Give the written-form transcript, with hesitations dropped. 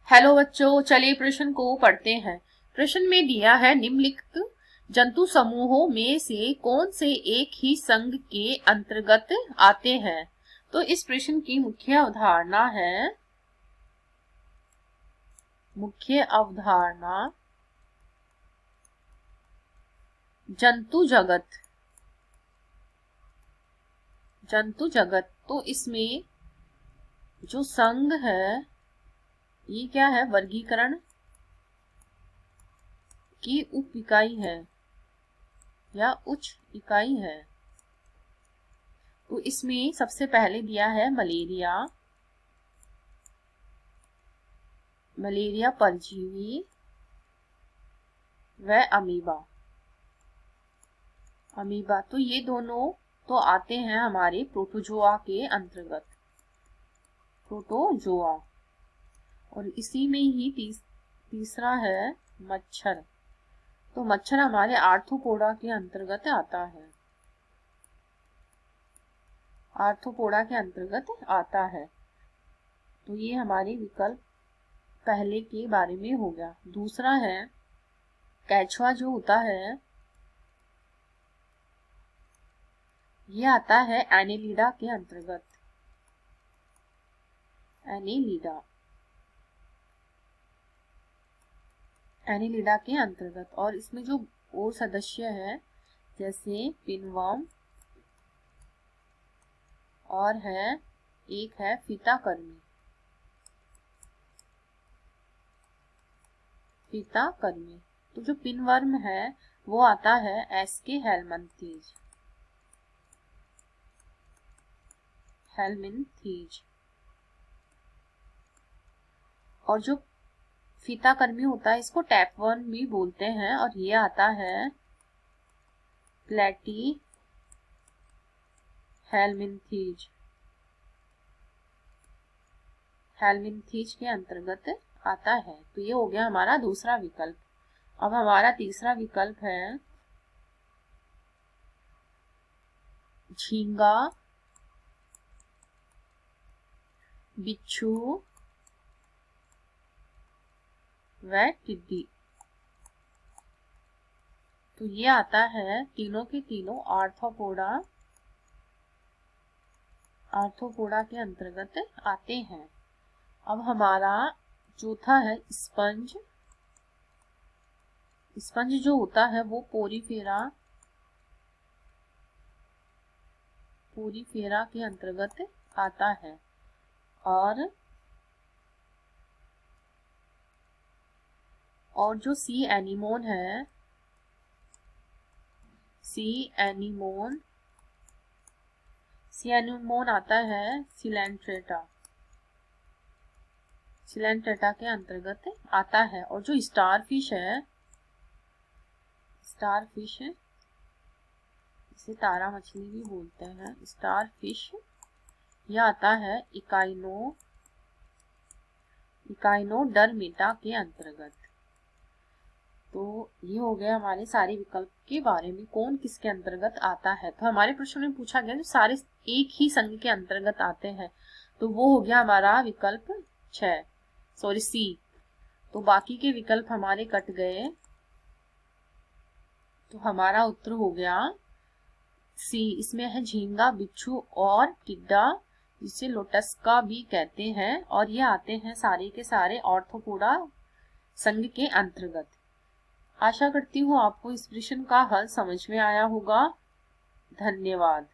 Hello बच्चों, चलिए प्रश्न को पढ़ते हैं। प्रश्न में दिया है निम्नलिखित जंतु समूहों में से कौन से एक ही संघ के अंतर्गत आते हैं। तो इस प्रश्न की मुख्य अवधारणा जंतु जगत। तो इसमें जो संघ है ये क्या है, वर्गीकरण की उप इकाई है या उच्च इकाई है। तो इसमें सबसे पहले दिया है मलेरिया परजीवी व अमीबा। तो ये दोनों तो आते हैं हमारे प्रोटोजोआ के अंतर्गत, प्रोटोजोआ। और इसी में ही तीसरा है मच्छर। तो मच्छर हमारे आर्थ्रोपोडा के अंतर्गत आता है, आर्थ्रोपोडा के अंतर्गत आता है। तो ये हमारे विकल्प पहले के बारे में हो गया। दूसरा है केचुआ, जो होता है ये आता है एनेलिडा के अंतर्गत, एनेलिडा के अंतर्गत। और इसमें जो और सदस्य है जैसे पिनवर्म और एक है फीताकर्मी। तो जो पिनवर्म है वो आता है एस्के हेलमिंथीज। और जो फीताकर्मी होता है इसको टैपवर्म भी बोलते हैं, और ये आता है प्लेटी हेलमिंथीज के अंतर्गत आता है। तो ये हो गया हमारा दूसरा विकल्प। अब हमारा तीसरा विकल्प है झींगा, बिच्छू व टिड्डी। तो ये आता है तीनों के तीनों आर्थ्रोपोडा के अंतर्गत आते हैं। अब हमारा चौथा है स्पंज जो होता है वो पोरीफेरा के अंतर्गत आता है। और जो सी एनीमोन आता है सिलेंट्रेटा के अंतर्गत आता है। और जो स्टारफिश इसे तारा मछली भी बोलते हैं, स्टारफिश, यह आता है इकाइनोडर्मेटा के अंतर्गत। तो ये हो गया हमारे सारे विकल्प के बारे में, कौन किसके अंतर्गत आता है। तो हमारे प्रश्न में पूछा गया जो सारे एक ही संघ के अंतर्गत आते हैं, तो वो हो गया हमारा विकल्प सी। तो बाकी के विकल्प हमारे कट गए, तो हमारा उत्तर हो गया सी। इसमें है झींगा, बिच्छू और टिड्डा, जिसे लोटस्का भी कहते हैं, और ये आते हैं सारे के सारे आर्थ्रोपोडा संघ के अंतर्गत। आशा करती हूँ आपको इस प्रश्न का हल समझ में आया होगा। धन्यवाद।